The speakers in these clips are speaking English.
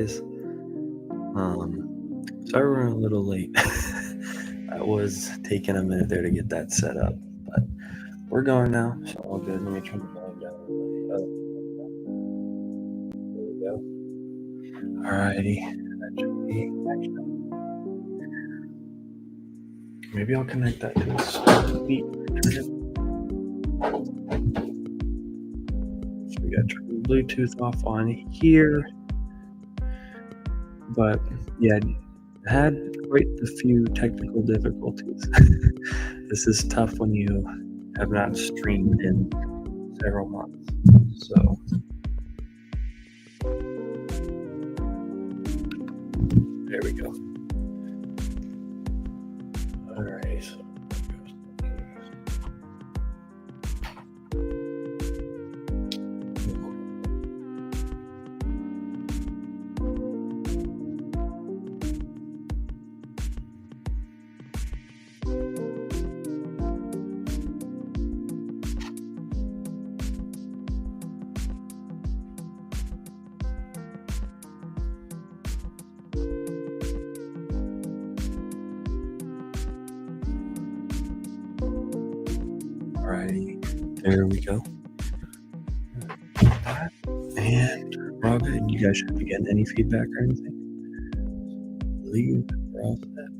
guys. Sorry we're a little late. That was taking a minute there to get that set up, but we're going now, so all good. Let me turn the volume down. There we go. Alrighty, that should be action. Maybe I'll connect that to a speed. So we got Bluetooth off on here, but yeah, had quite a few technical difficulties. This is tough when you have not streamed in several months. So there we go. All right. So alrighty, there we go. And Robin, you guys should be getting any feedback or anything. I believe we're all set.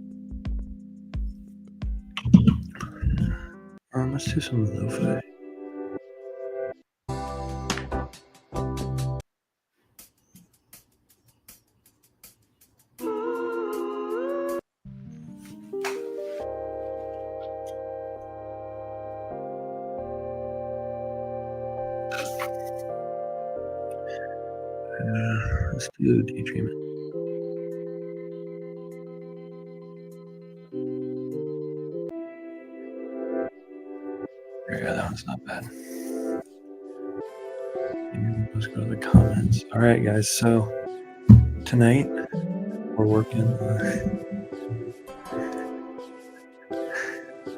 Let's do some lo-fi. Let's do daydreaming. Yeah, that one's not bad. And let's go to the comments. All right, guys. So tonight we're working.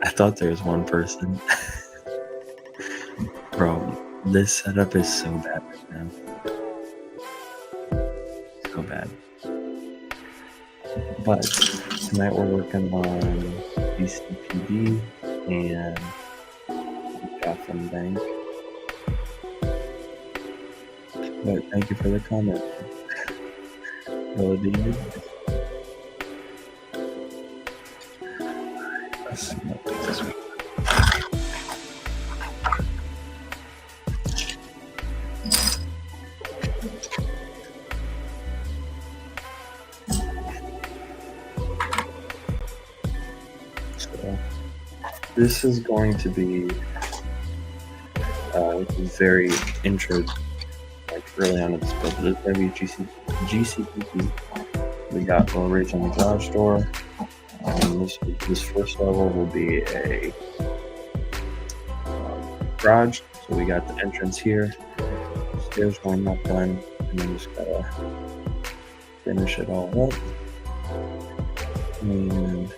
I thought there was one person. Bro, this setup is so bad right now. So bad. But tonight we're working on GCPD and Gotham Bank. But thank you for the comment. Melody. Let's see what this week. So this is going to be very intro, like early on in this build. This is going to be GCPD. We got robberies on the garage door. This first level will be a garage. So we got the entrance here, stairs going up one, and then just gotta finish it all up. And then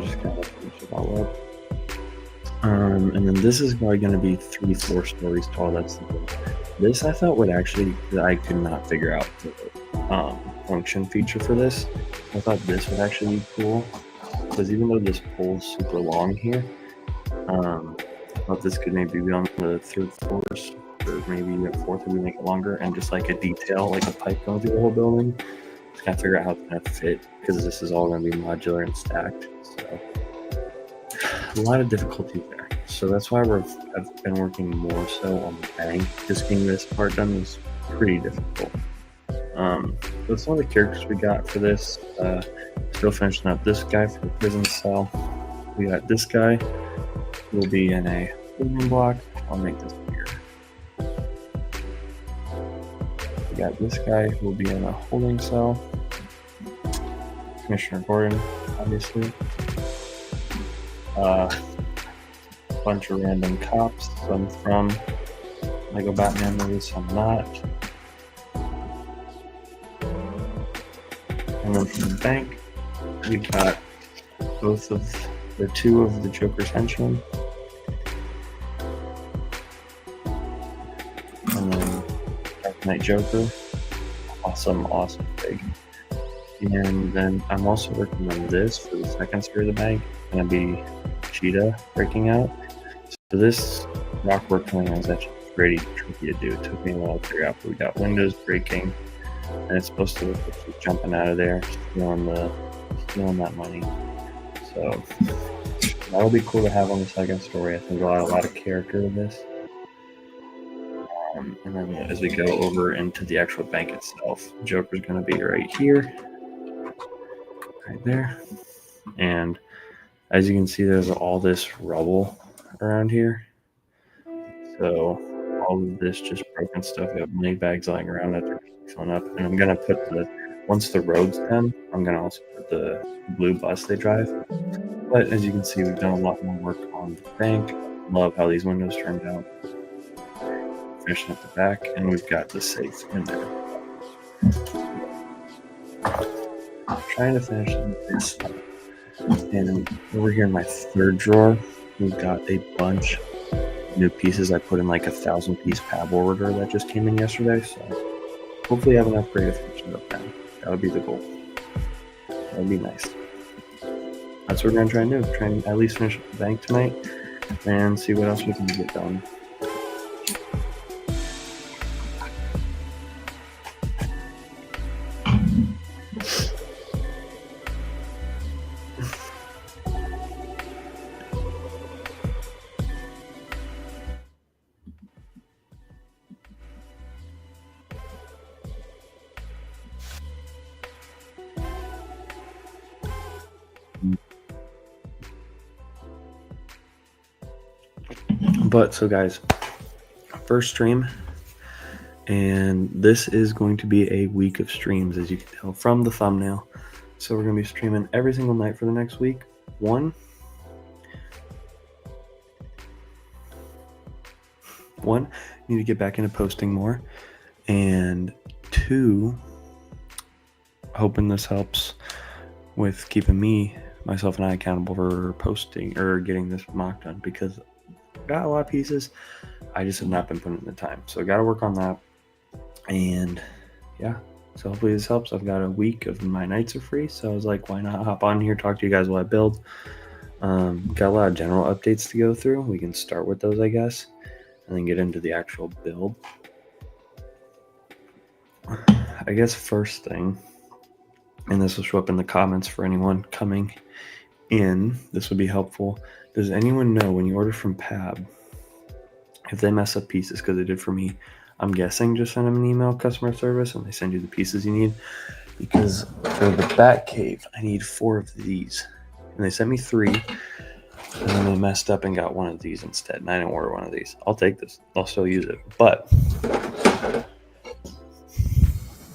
just kind of finish it all up. And then this is probably going to be 3-4 stories tall. That's the thing. This I thought would actually, I could not figure out the function feature for this. I thought this would actually be cool, because even though this pole's super long here, I thought this could maybe be on the third floors, or maybe a fourth if we make it longer, and just like a detail, like a pipe going through the whole building. Just gotta figure out how it's gonna fit, because this is all gonna be modular and stacked. So a lot of difficulty there. So that's why I've been working more so on the bank. Just getting this part done was pretty difficult. That's all the characters we got for this. Still finishing up this guy for the prison cell. We got this guy will be in a building block. I'll make this bigger. We got this guy who will be in a holding cell. Commissioner Gordon, obviously. Bunch of random cops, some from LEGO Batman movies, some not. And then from the bank, we got two of the Joker's henchmen. And then Dark Knight Joker. Awesome fig. And then I'm also working on this for the second story of the bank. It's gonna be Cheetah breaking out. So this rockwork plan is actually pretty tricky to do. It took me a while to figure out, but we got windows breaking, and it's supposed to look like she's jumping out of there, stealing that money. So that'll be cool to have on the second story. I think we'll add a lot of character to this. And then as we go over into the actual bank itself, Joker's going to be right here, right there. And as you can see, there's all this rubble around here. So all of this just broken stuff. We have money bags lying around that they're filling up. And I'm going to put once the road's done, I'm going to also put the blue bus they drive. But as you can see, we've done a lot more work on the bank. Love how these windows turned out. Finishing at the back, and we've got the safe in there. I'm trying to finish this stuff. And over here in my third drawer, we've got a bunch of new pieces. I put in like 1,000-piece pab order that just came in yesterday, so hopefully I have enough gray to finish it up now. That would be the goal. That would be nice. That's what we're gonna try and do. Try and at least finish up the bank tonight and see what else we can get done. But so guys, first stream, and this is going to be a week of streams, as you can tell from the thumbnail. So we're going to be streaming every single night for the next week. One, need to get back into posting more, and two, hoping this helps with keeping myself and I accountable for posting or getting this mock done, because I've got a lot of pieces. I just have not been putting in the time. So I got to work on that. And yeah, so hopefully this helps. I've got a week of my nights are free. So I was like, why not hop on here, talk to you guys while I build. Got a lot of general updates to go through. We can start with those, I guess, and then get into the actual build. I guess first thing, and this will show up in the comments for anyone coming in, this would be helpful. Does anyone know when you order from Pab, if they mess up pieces, because they did for me, I'm guessing just send them an email, customer service, and they send you the pieces you need. Because for the Bat Cave, I need 4 of these. And they sent me 3, and then they messed up and got one of these instead. And I didn't order one of these. I'll take this. I'll still use it. But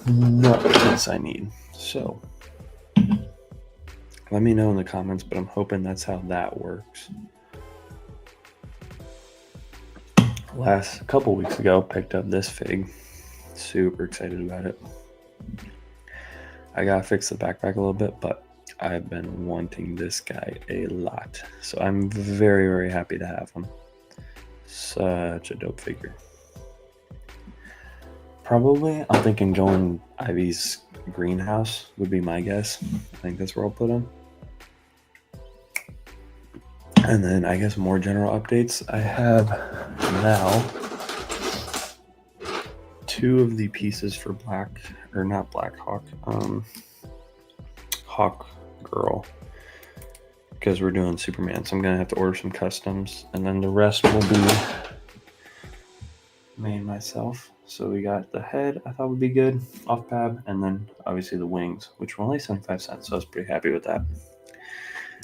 not this I need. So let me know in the comments, but I'm hoping that's how that works. A couple weeks ago, picked up this fig. Super excited about it. I gotta fix the backpack a little bit, but I've been wanting this guy a lot. So I'm very, very happy to have him. Such a dope figure. Probably, I'm thinking going Ivy's greenhouse would be my guess. I think that's where I'll put him. And then I guess more general updates. I have now 2 of the pieces for Hawk Girl, because we're doing Superman. So I'm gonna have to order some customs, and then the rest will be made myself. So we got the head, I thought would be good, off Pab, and then obviously the wings, which were only 75 cents, so I was pretty happy with that.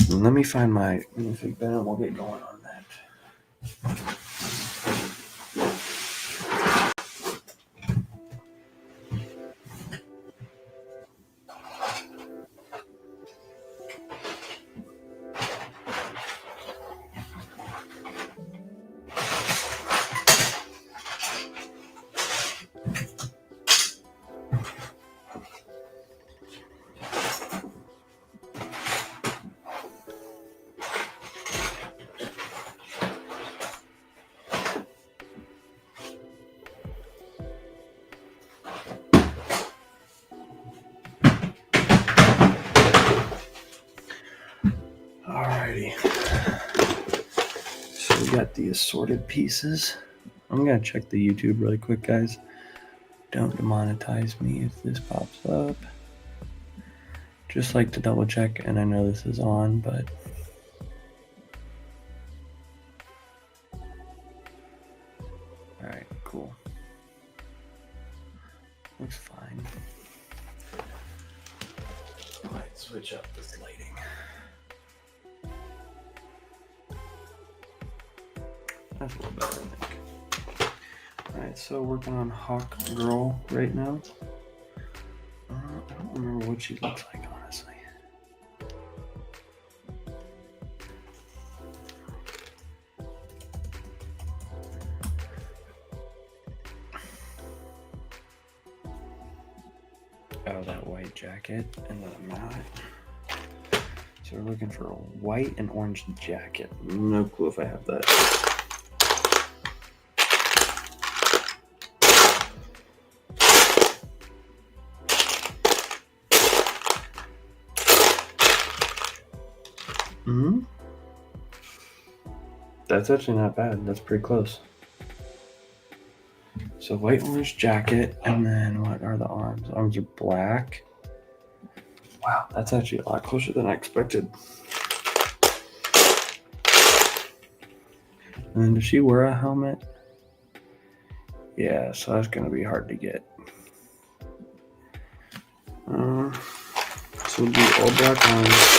And let me find my minifig bin and we'll get going on that. Alrighty. So we got the assorted pieces. I'm gonna check the YouTube really quick, guys. Don't demonetize me if this pops up. Just like to double check, and I know this is on, but alright, cool. Looks fine. Might switch up this lighting. That's a little better, I think. Alright, so working on Hawk Girl right now. I don't remember what she looks like, honestly. Oh, that white jacket and the mat. So we're looking for a white and orange jacket. No clue if I have that. That's actually not bad. That's pretty close. So white orange jacket, and then what are the arms? Arms are black. Wow, that's actually a lot closer than I expected. And then does she wear a helmet? Yeah, so that's gonna be hard to get. So we'll do all black arms.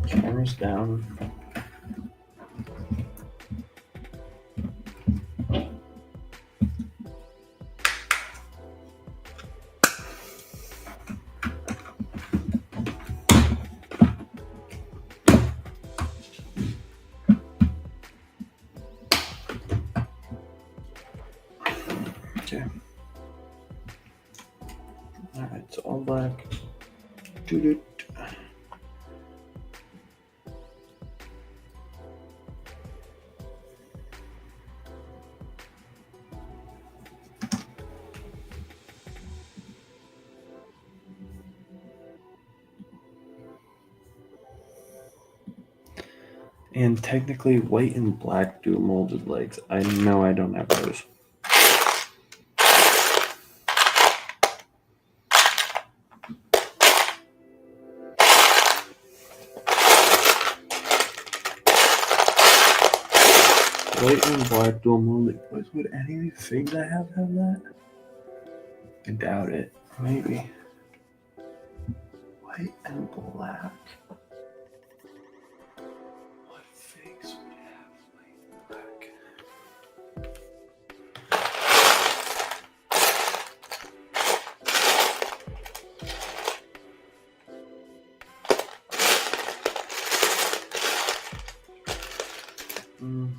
Cameras down. Okay. All right, so all black. Doo-doo. And technically, white and black do molded legs. I know I don't have those. White and black dual molded legs. Would any figs I have that? I doubt it. Maybe. White and black. What figs would have white and black?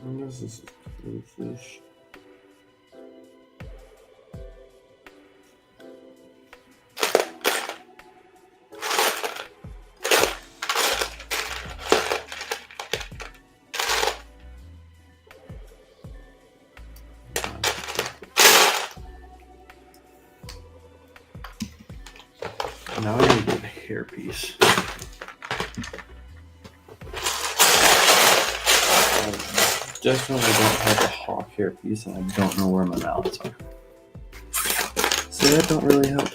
I guess this is fish. Now I need to get a hairpiece. I definitely don't have a hawk hairpiece, and I don't know where my mallets are. So that don't really help.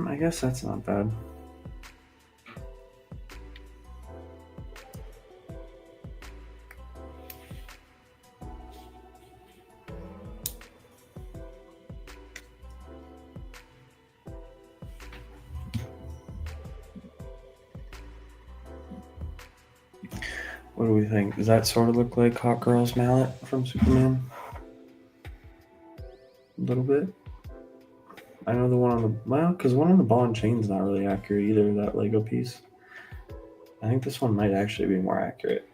I guess that's not bad. What do we think? Does that sort of look like Hot Girl's mallet from Superman? A little bit. I know the one on the because one on the ball and chain's not really accurate either. That Lego piece. I think this one might actually be more accurate.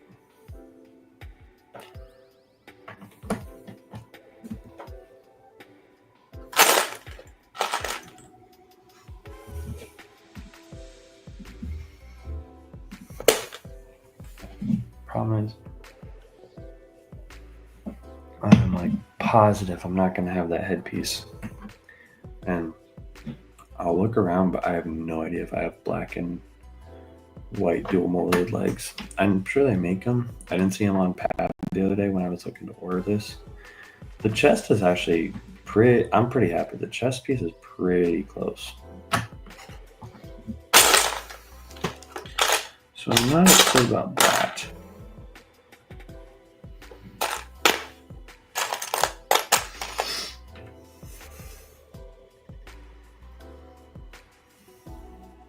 Problem is, I'm like positive I'm not gonna have that headpiece, and I'll look around, but I have no idea if I have black and white dual molded legs. I'm sure they make them. I didn't see them on Pad the other day when I was looking to order this. The chest is actually I'm pretty happy. The chest piece is pretty close. So I'm not upset about that.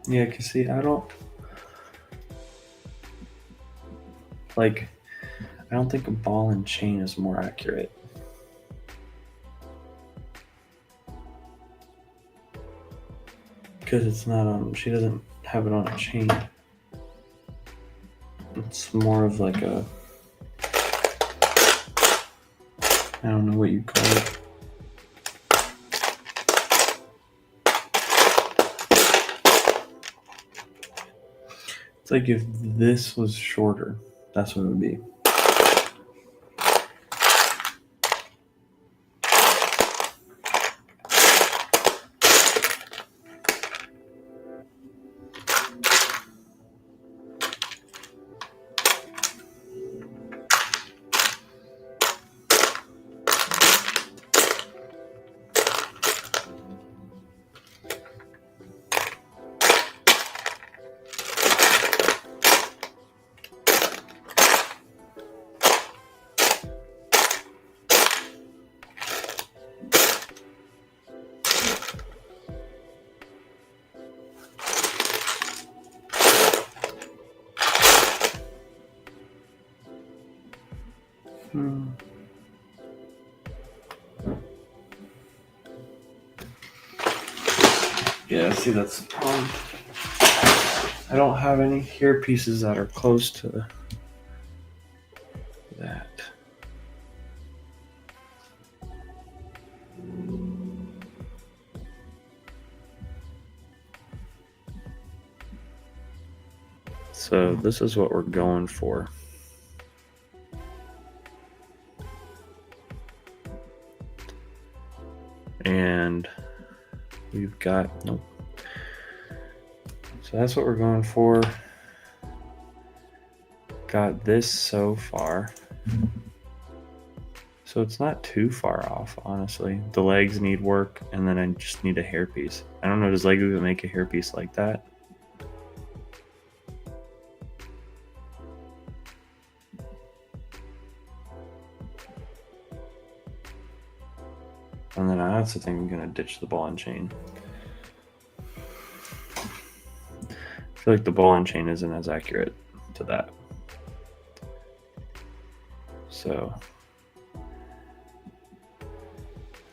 Yeah, cause see, I don't think a ball and chain is more accurate. Because it's not on, she doesn't have it on a chain. It's more of like a, I don't know what you call it. It's like if this was shorter, that's what it would be. Yeah, see, that's the problem. I don't have any hair pieces that are close to that. So this is what we're going for. And we've got, nope. So that's what we're going for. Got this so far. So it's not too far off, honestly. The legs need work, and then I just need a hairpiece. I don't know, does LEGO make a hairpiece like that? And then I also think I'm gonna ditch the ball and chain. I feel like the ball and chain isn't as accurate to that. So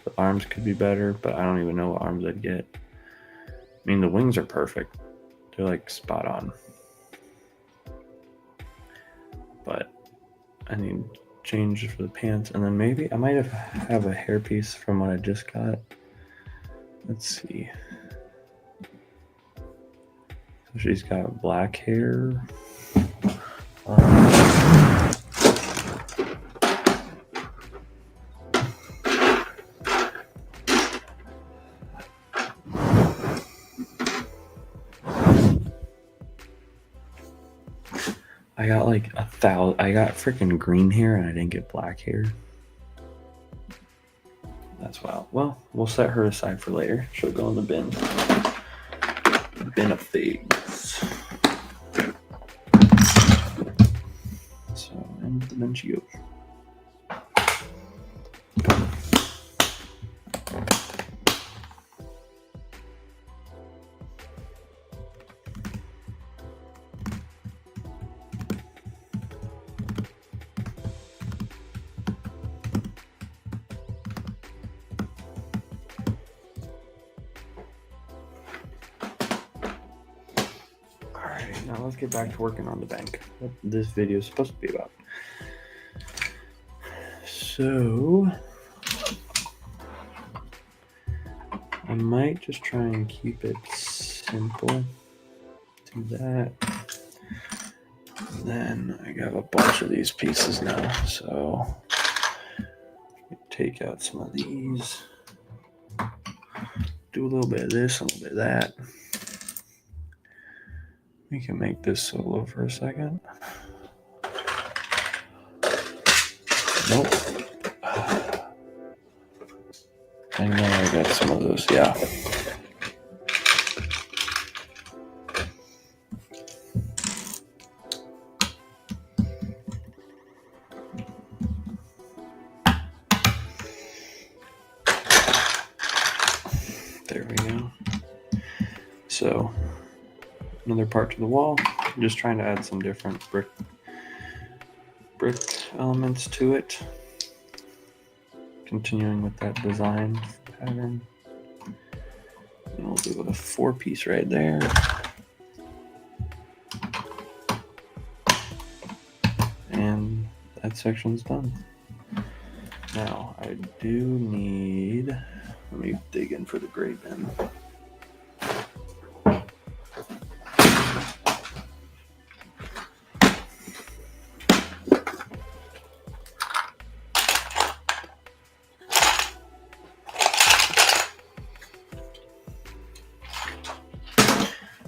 the arms could be better, but I don't even know what arms I'd get. I mean, the wings are perfect. They're like spot on. But I need change for the pants, and then maybe I might have a hairpiece from what I just got. Let's see. So she's got black hair. I got like I got freaking green hair and I didn't get black hair. That's wild. Well, we'll set her aside for later. She'll go in the bin. The bin of figs. So, and the bin she goes. let's get back to working on the bank. What this video is supposed to be about. So I might just try and keep it simple. Do that. Then I got a bunch of these pieces now, so take out some of these. Do a little bit of this, a little bit of that. We can make this solo for a second. Nope. I know I got some of those, yeah. There we go. So, another part to the wall. I'm just trying to add some different brick elements to it. Continuing with that design pattern. And we'll do a 4-piece right there. And that section's done. Now, I do need, let me dig in for the gray bin.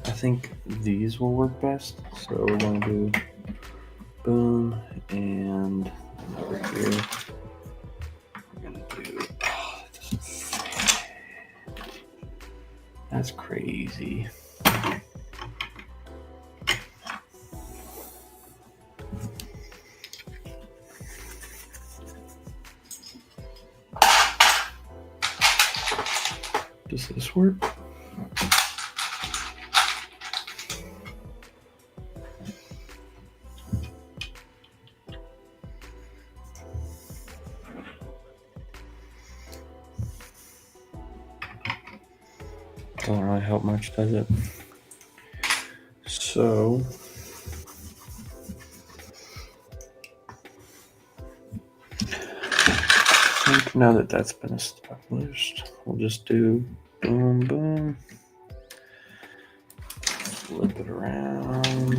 I think these will work best. So we're going to do boom, and over here we're going to do, oh, that doesn't fit. That's crazy. Does this work? Doesn't really help much, does it? So I think now that that's been established, we'll just do boom, boom, flip it around,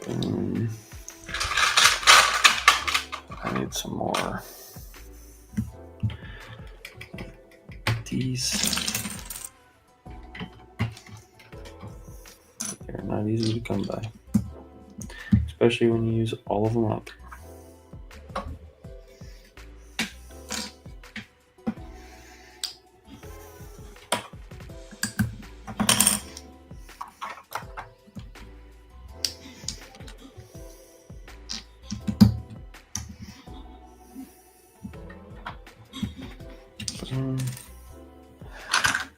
boom. I need some more. These, they're not easy to come by, especially when you use all of them up.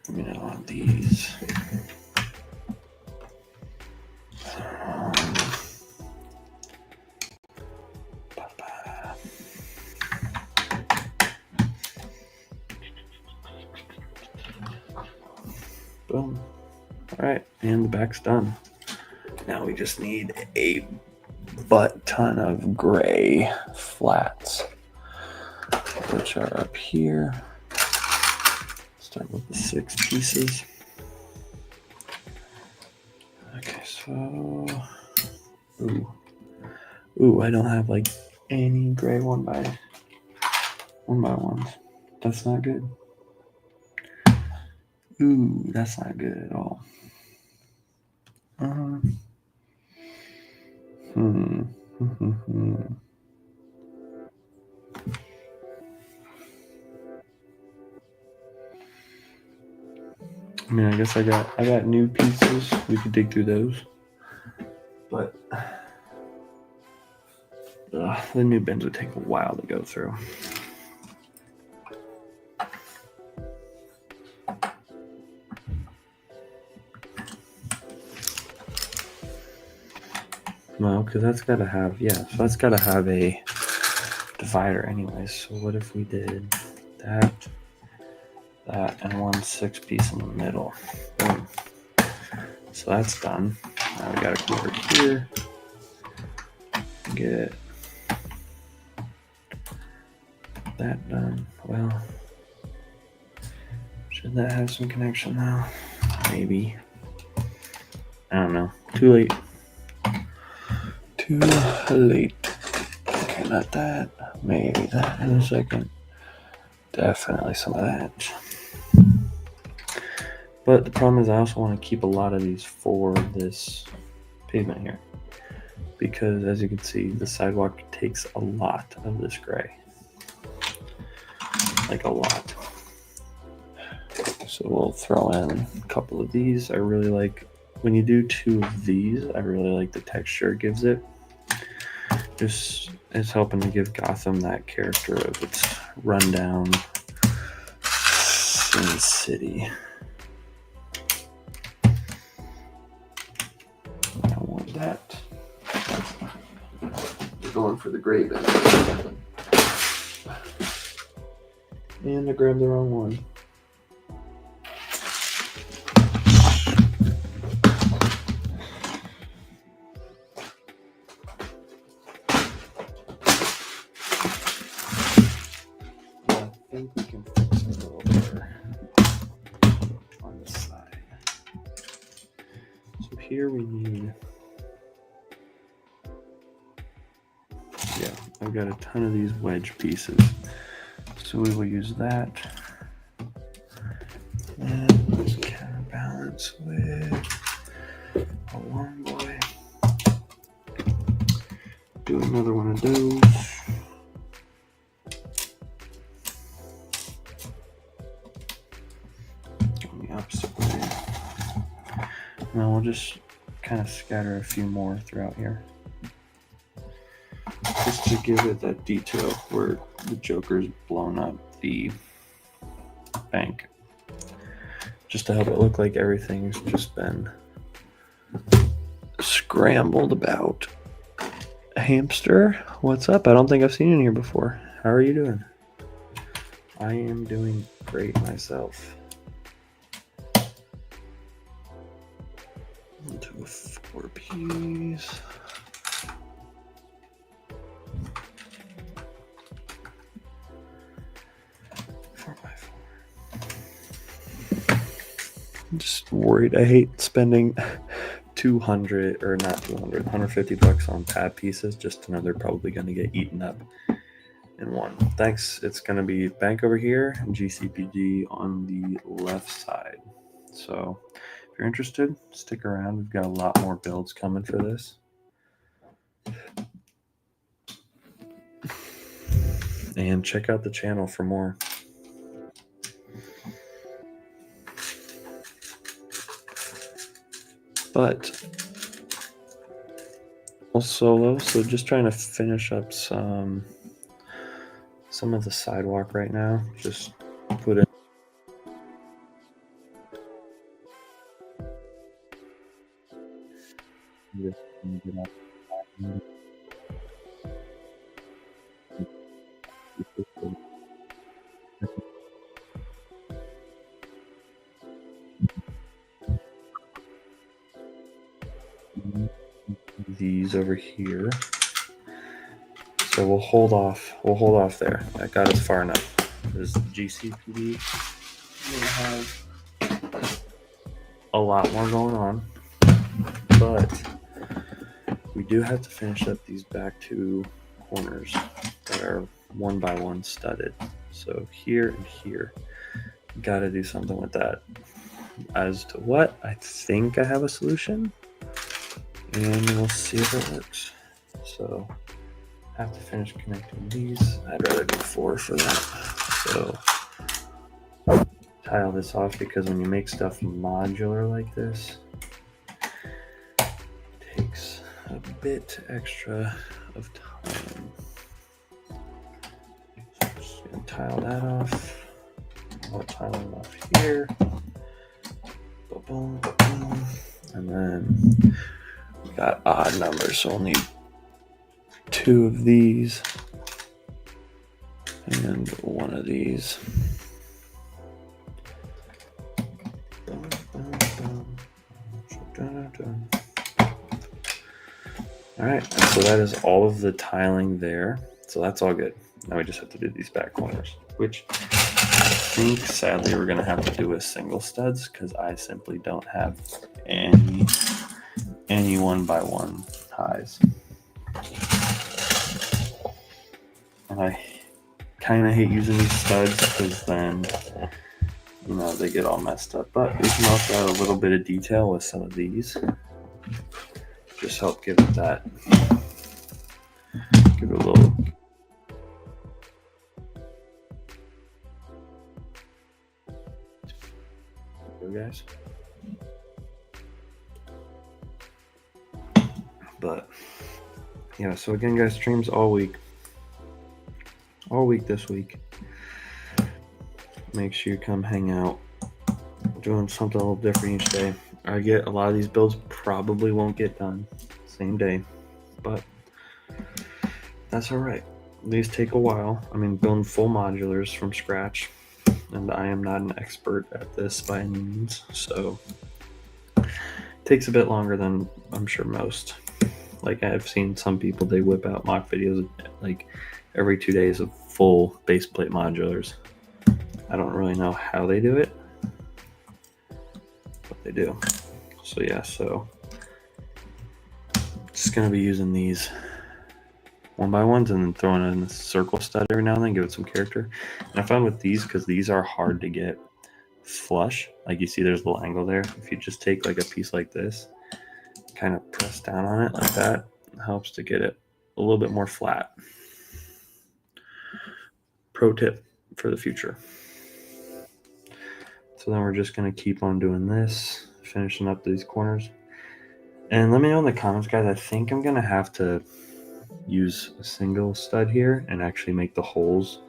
You know, these. Boom. All right, and the back's done. Now we just need a butt ton of gray flats, which are up here. Start with the 6 pieces. Okay, so ooh, I don't have like any gray one by ones. That's not good. Ooh, that's not good at all. I mean, I guess I got new pieces. We could dig through those, but the new bins would take a while to go through. No, because that's got to have, so that's got to have a divider anyways. So what if we did that that, and one 6-piece in the middle. Boom. So that's done. Now we gotta come over here, get that done. Well, should that have some connection now? Maybe. I don't know. Too late. Too late. Okay, not that. Maybe that in a second. Definitely some of that. But the problem is I also want to keep a lot of these for this pavement here. Because as you can see, the sidewalk takes a lot of this gray. Like a lot. So we'll throw in a couple of these. I really like, when you do 2 of these, I really like the texture it gives it. Just it's helping to give Gotham that character of its rundown Sin City. I want that. We're going for the gray bit. And I grabbed the wrong one. I think we can fix it a little better on this side. So here we need, yeah, I've got a ton of these wedge pieces. So we will use that. And let's counterbalance with a long boy. Do another one of those. Now we'll just kind of scatter a few more throughout here. Just to give it that detail where the Joker's blown up the bank. Just to help it look like everything's just been scrambled about. Hamster, what's up? I don't think I've seen you in here before. How are you doing? I am doing great myself. Into a 4-piece. I'm just worried. I hate spending 200 or not 200, 150 bucks on pad pieces just to know they're probably going to get eaten up in one. Thanks. It's going to be bank over here and GCPD on the left side. So if you're interested, stick around. We've got a lot more builds coming for this. And check out the channel for more. But we'll solo, so just trying to finish up some of the sidewalk right now. Just put in these over here. So we'll hold off. We'll hold off there. That got us far enough. Because GCPD will have a lot more going on, but we do have to finish up these back 2 corners that are 1x1 studded. So here and here, got to do something with that. As to what, I think I have a solution, and we'll see if it works. So I have to finish connecting these. I'd rather do 4 for that. So tile this off, because when you make stuff modular like this, it takes a bit extra of time. So just gonna tile that off. More tiling off here. Boom, boom. And then we got odd numbers, so we'll need 2 of these and 1 of these. done. All right, so that is all of the tiling there. So that's all good. Now we just have to do these back corners, which I think sadly we're gonna have to do with single studs because I simply don't have any 1x1 highs. And I kind of hate using these studs because then, you know, they get all messed up. But we can also add a little bit of detail with some of these. Just help give it that, give it a little. There, guys. But yeah, so again, guys, streams all week this week. Make sure you come hang out. We're doing something a little different each day. I get a lot of these builds probably won't get done same day, but that's all right. These take a while. I mean, building full modulars from scratch, and I am not an expert at this by any means, so it takes a bit longer than I'm sure most. Like, I've seen some people, they whip out mock videos like every 2 days of full base plate modulars. I don't really know how they do it, but they do. So yeah, so just gonna be using these 1x1s and then throwing in a circle stud every now and then, give it some character. And I found with these, because these are hard to get flush, like you see there's a little angle there. If you just take like a piece like this, kind of press down on it like that, it helps to get it a little bit more flat. Pro tip for the future. So then we're just going to keep on doing this, finishing up these corners. And let me know in the comments, guys. I think I'm going to have to use a single stud here and actually make the holes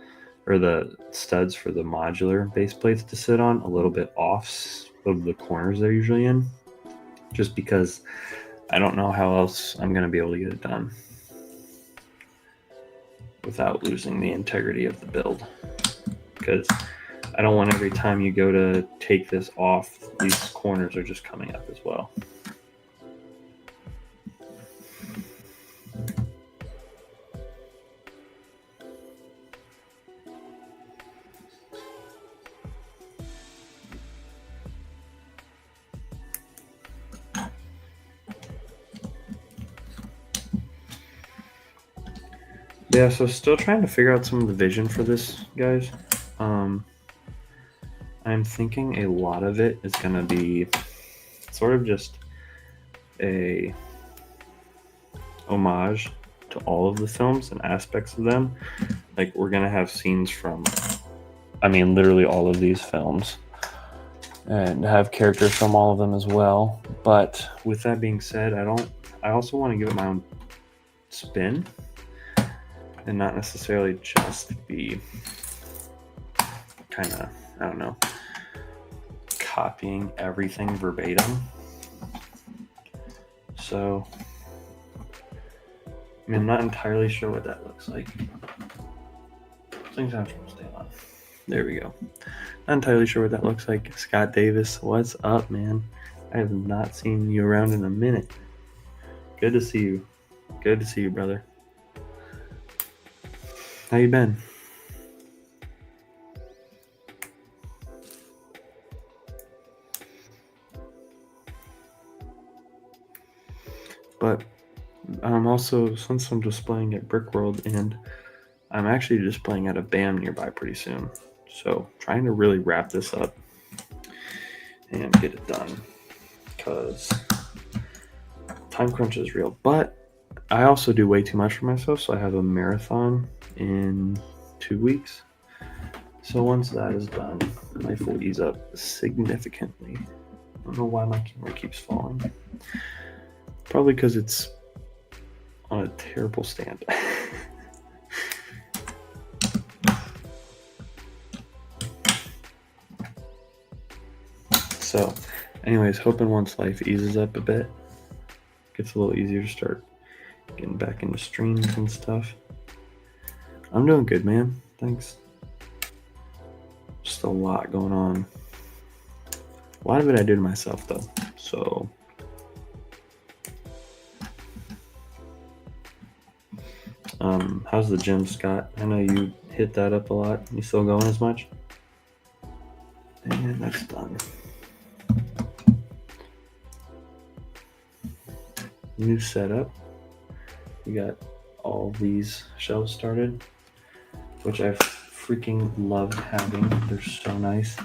or the studs for the modular base plates to sit on a little bit off of the corners they're usually in, just because I don't know how else I'm going to be able to get it done without losing the integrity of the build, because I don't want every time you go to take this off, these corners are just coming up as well. Yeah, so still trying to figure out some of the vision for this, guys. I'm thinking a lot of it is going to be sort of just a homage to all of the films and aspects of them. Like, we're going to have scenes from, I mean, literally all of these films, and have characters from all of them as well. But with that being said, I also want to give it my own spin and not necessarily just be kind of, I don't know, copying everything verbatim. So, I mean, I'm not entirely sure what that looks like. Things I'm supposed to stay on. There we go. Not entirely sure what that looks like. Scott Davis, what's up, man? I have not seen you around in a minute. Good to see you. Good to see you, brother. How you been? But also, since I'm displaying at Brickworld, and I'm actually displaying at a BAM nearby pretty soon, so trying to really wrap this up and get it done, because time crunch is real. But I also do way too much for myself, so I have a marathon in 2 weeks. So once that is done, life will ease up significantly. I don't know why my camera keeps falling. Probably because it's on a terrible stand. So, anyways, hoping once life eases up a bit, gets a little easier to start getting back into streams and stuff. I'm doing good, man. Thanks. Just a lot going on. A lot of it I do to myself, though. So, How's the gym, Scott? I know you hit that up a lot. You still going as much? And that's done. New setup. We got all these shelves started, which I freaking love having. They're so nice.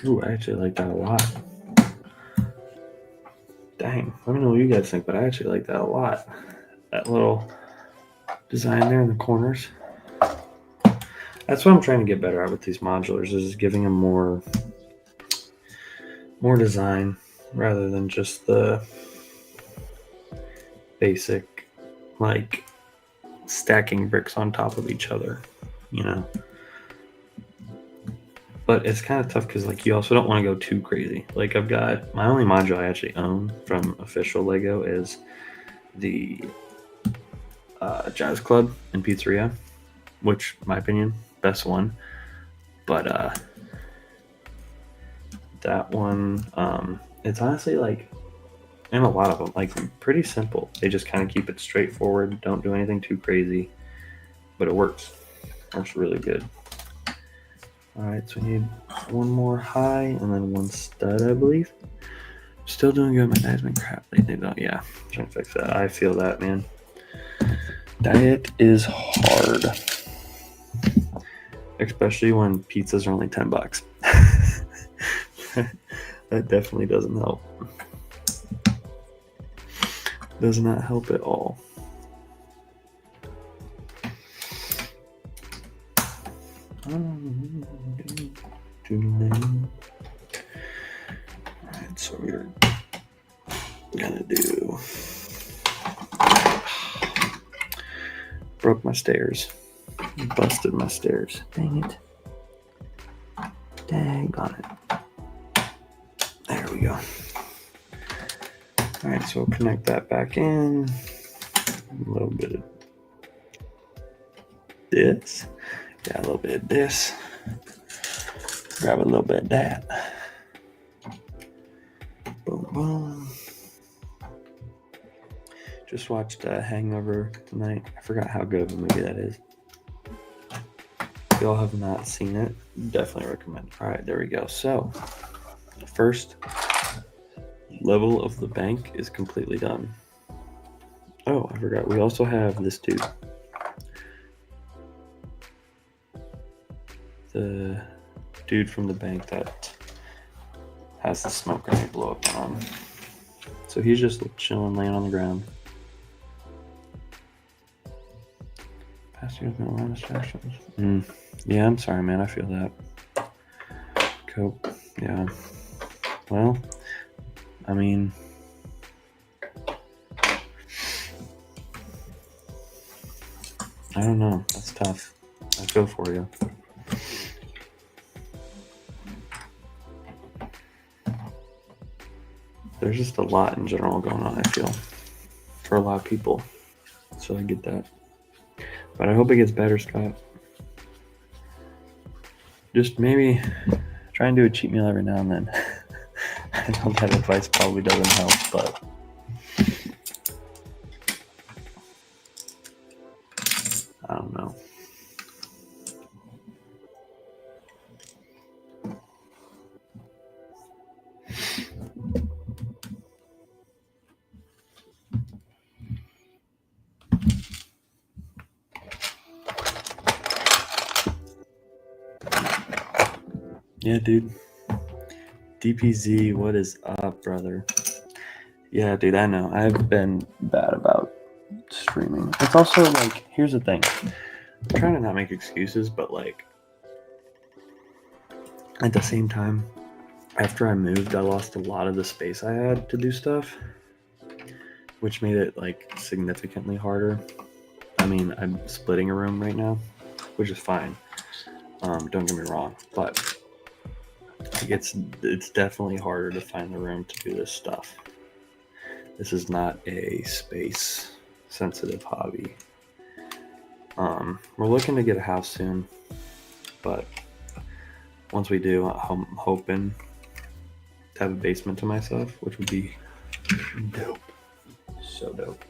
Ooh, I actually like that a lot. Dang, let me know what you guys think, but I actually like that a lot. That little design there in the corners. That's what I'm trying to get better at with these modulars, is giving them more design rather than just the basic, like, stacking bricks on top of each other, you know. But it's kind of tough because, like, you also don't want to go too crazy. Like, I've got my only module I actually own from official Lego is the Jazz Club and Pizzeria, which, in my opinion, best one. But that one, it's honestly, like, and a lot of them, like, pretty simple. They just kind of keep it straightforward, don't do anything too crazy, but it works. Works really good. All right, so we need one more high and then one stud, I believe. Still doing good. My diet's been crap lately, though. Yeah, trying to fix that. I feel that, man. Diet is hard, especially when pizzas are only $10. That definitely doesn't help. Does not help at all. Alright, so we're gonna do. Broke my stairs. Busted my stairs. Dang it. Dang on it. There we go. Alright, so we'll connect that back in. A little bit of this. Yeah, a little bit of this. Grab a little bit of that. Boom, boom. Just watched Hangover tonight. I forgot how good of a movie that is. If y'all have not seen it, definitely recommend. All right, there we go. So, the first level of the bank is completely done. Oh, I forgot. We also have this dude. The dude from the bank that has the smoke grenade blow up on him. So he's just chilling, laying on the ground. Past year's been a lot of distractions. Yeah, I'm sorry, man. I feel that. Cope. Yeah. Well, I mean, I don't know. That's tough. I feel for you. There's just a lot in general going on, I feel, for a lot of people. So I get that. But I hope it gets better, Scott. Just maybe try and do a cheat meal every now and then. I know that advice probably doesn't help, but I don't know. Yeah, dude. DPZ, what is up, brother? Yeah, dude, I know. I've been bad about streaming. It's also, like, here's the thing. I'm trying to not make excuses, but, like, at the same time, after I moved, I lost a lot of the space I had to do stuff, which made it, like, significantly harder. I mean, I'm splitting a room right now, which is fine. Don't get me wrong, but it's definitely harder to find the room to do this stuff. This is not a space sensitive hobby. We're looking to get a house soon, but once we do, I'm hoping to have a basement to myself, which would be dope. So dope.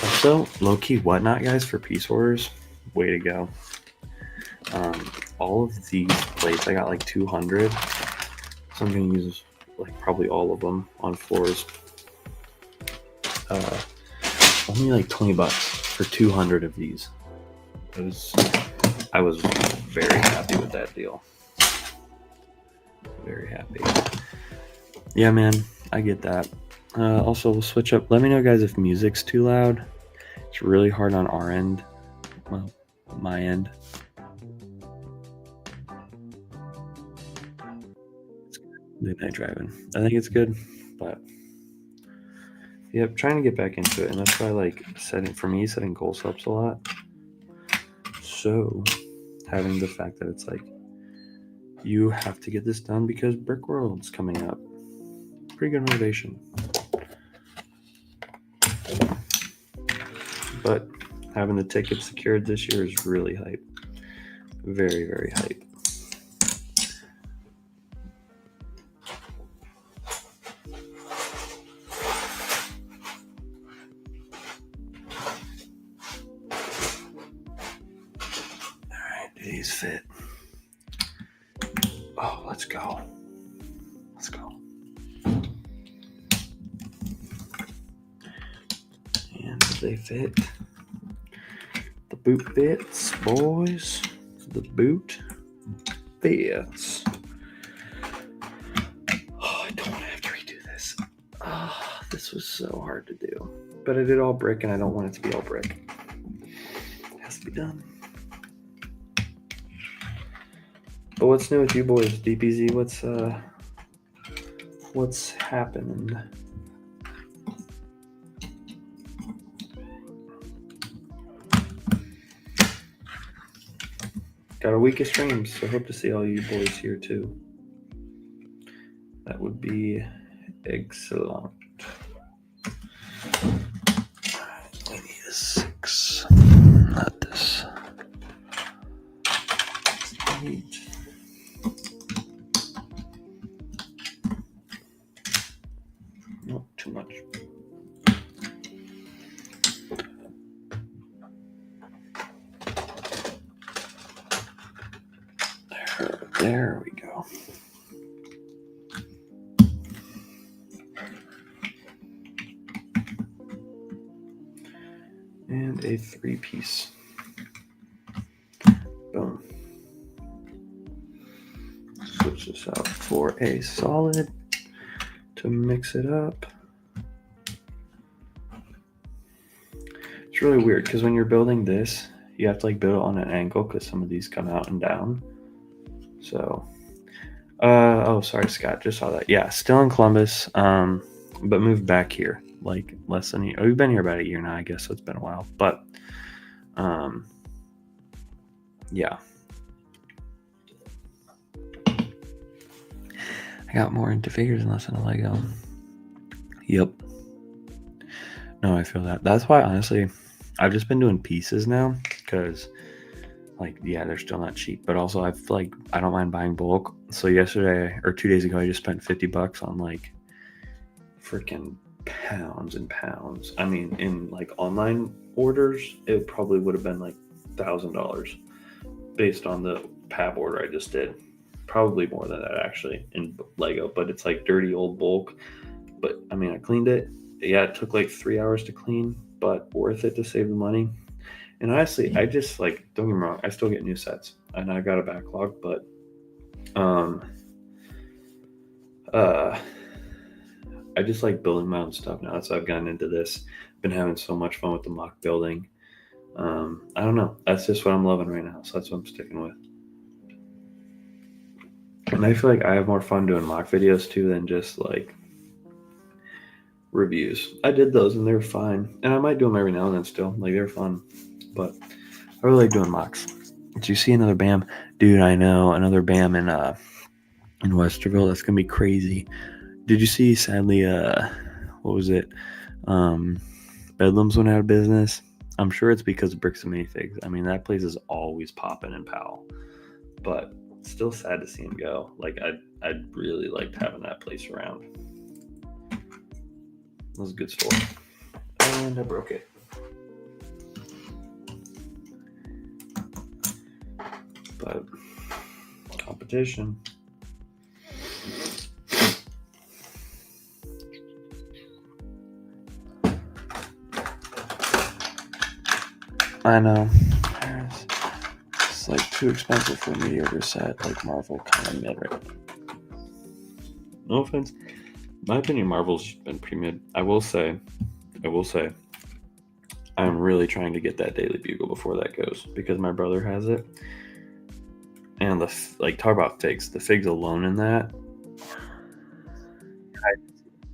Also, low-key whatnot, guys, for piece orders. Way to go. All of these plates, I got like 200. So I'm going to use like probably all of them on floors. Only like $20 for 200 of these. I was very happy with that deal. Very happy. Yeah, man, I get that. Also, we'll switch up. Let me know, guys, if music's too loud. It's really hard on our end. Well, my end. Late night driving. I think it's good, but yep, trying to get back into it, and that's why setting goals helps a lot. So having the fact that it's like you have to get this done because Brick World's coming up. Pretty good motivation. But having the ticket secured this year is really hype. Very, very hype. Alright, do these fit? Oh, let's go. Let's go. And they fit. The boot fits, boys. The boot fits. Oh, I don't want to have to redo this. Oh, this was so hard to do. But I did all brick, and I don't want it to be all brick. It has to be done. But what's new with you boys? DPZ, what's happening? Got a week of streams, so hope to see all you boys here too. That would be excellent. We need a 6, not this. 8. Not too much. There we go. And a 3-piece. Boom. Switch this out for a solid to mix it up. It's really weird because when you're building this, you have to like build it on an angle because some of these come out and down. So, oh, sorry, Scott, just saw that. Yeah, still in Columbus, but moved back here like less than a year. We've been here about a year now, I guess, so it's been a while. But, yeah. I got more into figures and less into Lego. Yep. No, I feel that. That's why, honestly, I've just been doing pieces now because, like, yeah, they're still not cheap. But also, I feel like I don't mind buying bulk. So yesterday or 2 days ago, I just spent $50 on like freaking pounds and pounds. I mean, in like online orders, it probably would have been like $1,000 based on the PAB order I just did. Probably more than that actually in Lego, but it's like dirty old bulk. But I mean, I cleaned it. Yeah, it took like 3 hours to clean, but worth it to save the money. And honestly, I just like, don't get me wrong, I still get new sets and I got a backlog, but I just like building my own stuff now. That's why I've gotten into this. Been having so much fun with the mock building. I don't know. That's just what I'm loving right now. So that's what I'm sticking with. And I feel like I have more fun doing mock videos too than just like reviews. I did those and they were fine. And I might do them every now and then still. Like they're fun. But I really like doing mocks. Did you see another BAM? Dude, I know. Another BAM in in Westerville. That's gonna be crazy. Did you see? Sadly, what was it? Bedlam's went out of business. I'm sure it's because of Bricks and Minifigs. I mean, that place is always popping in Powell, but still sad to see him go. Like, I'd really liked having that place around. It was a good store, and I broke it. But competition. I know. It's like too expensive for a mediocre set. Like Marvel kind of mid right now. No offense. In my opinion, Marvel's been pretty mid. I will say, I'm really trying to get that Daily Bugle before that goes because my brother has it. And talk about figs. The figs alone in that.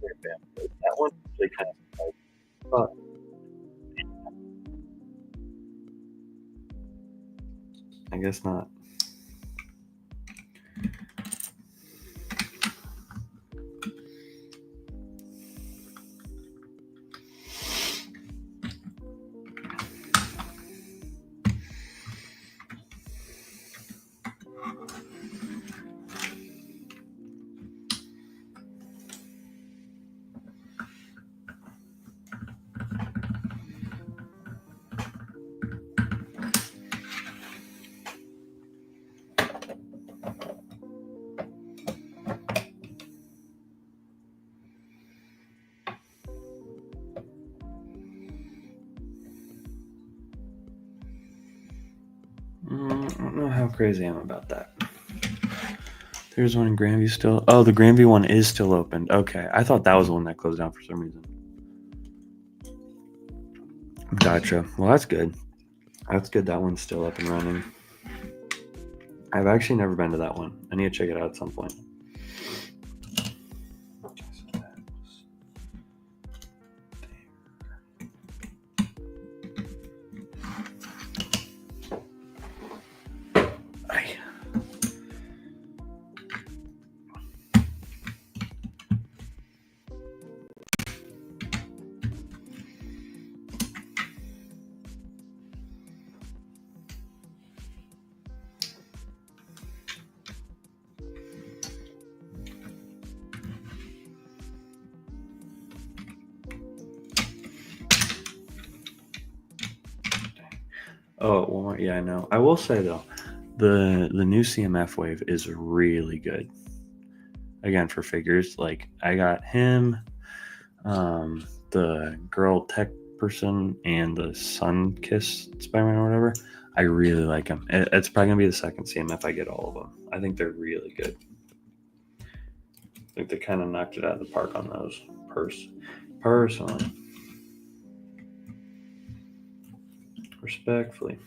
That one actually kind of. But I guess not. I don't know how crazy I am about that. There's one in Grandview still. Oh, the Grandview one is still open. Okay, I thought that was the one that closed down for some reason. Gotcha. Well, that's good. That's good. That one's still up and running. I've actually never been to that one. I need to check it out at some point. Oh, Walmart. Yeah, I know. I will say though, the new CMF wave is really good. Again, for figures, like I got him, the girl tech person, and the Sun Kiss Spider-Man or whatever. I really like them. It's probably gonna be the second CMF I get all of them. I think they're really good. I think they kind of knocked it out of the park on those. Personally. Respectfully.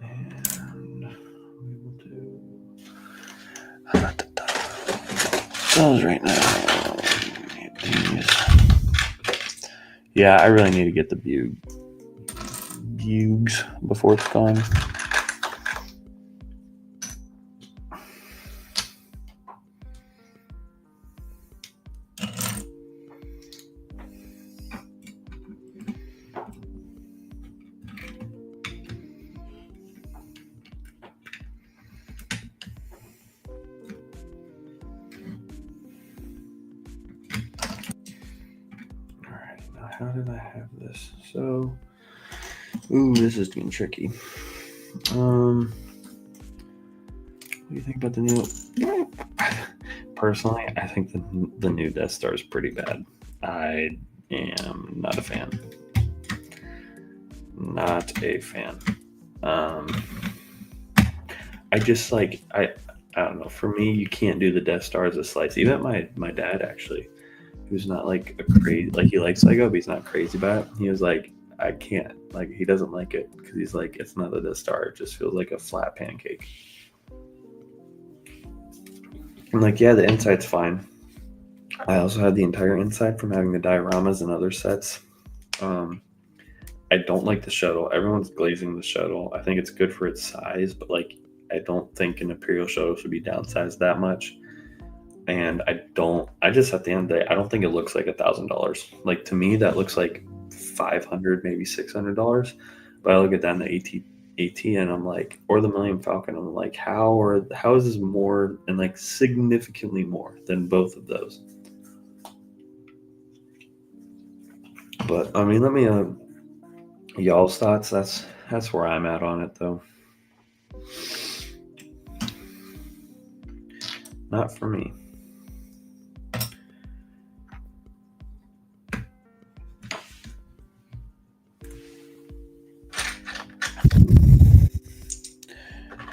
And we will do those right now. Yeah, I really need to get the bugs before it's gone. How did I have this? So, this is getting tricky. What do you think about the new? Personally, I think the new Death Star is pretty bad. I am not a fan. Not a fan. I just I don't know. For me, you can't do the Death Star as a slice. Even my dad actually, who's not like a crazy, he likes Lego, but he's not crazy about it. He was like, I can't, he doesn't like it because he's like, it's not a Death Star. It just feels like a flat pancake. I'm like, yeah, the inside's fine. I also had the entire inside from having the dioramas and other sets. I don't like the shuttle. Everyone's glazing the shuttle. I think it's good for its size, but don't think an Imperial shuttle should be downsized that much. And I just, at the end of the day, I don't think it looks like $1,000. Like, to me, that looks like $500, maybe $600. But I look at that in the AT and I'm like, or the Millennium Falcon, I'm like, how is this more, and like significantly more than both of those? But I mean, let me y'all's thoughts. That's where I'm at on it, though. Not for me.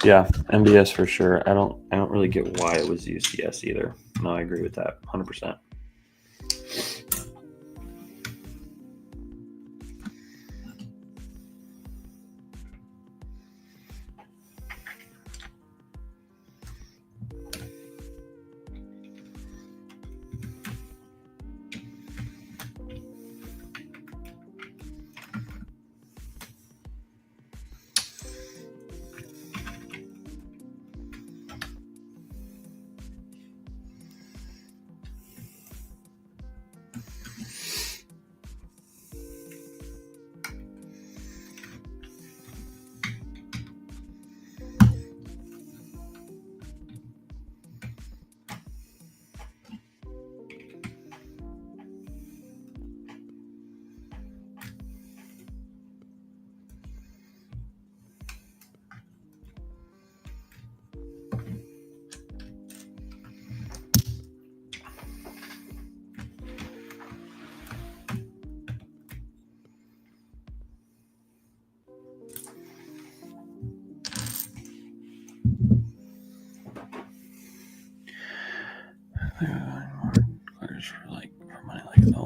Yeah, MBS for sure. I don't really get why it was UCS either. No, I agree with that 100%.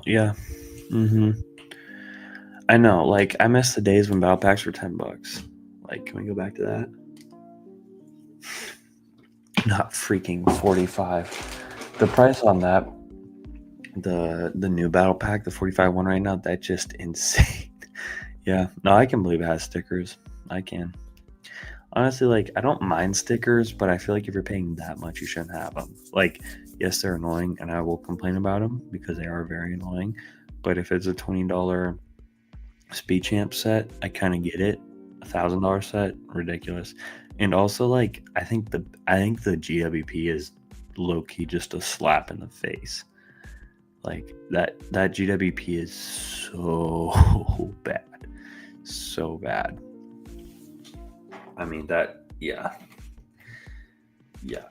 Yeah. I know. Like, I miss the days when battle packs were $10. Like, can we go back to that? Not freaking 45. The price on that, the new battle pack, the 45 one right now, that's just insane. Yeah. No, I can believe it has stickers. I can. Honestly, like, I don't mind stickers, but I feel like if you're paying that much, you shouldn't have them. Like, yes, they're annoying, and I will complain about them because they are very annoying. But if it's a $20 Speed Champ set, I kind of get it. $1,000 set, ridiculous. And also, like, I think the GWP is low key just a slap in the face. Like, that GWP is so bad, so bad. I mean, yeah,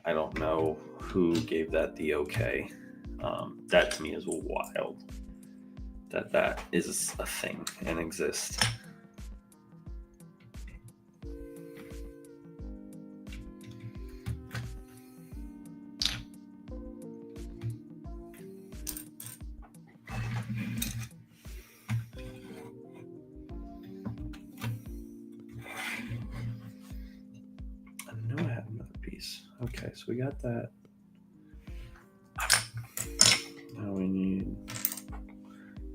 I don't know who gave that the okay. That to me is wild that is a thing and exists. I know I have another piece. Okay, so we got that. Now we need...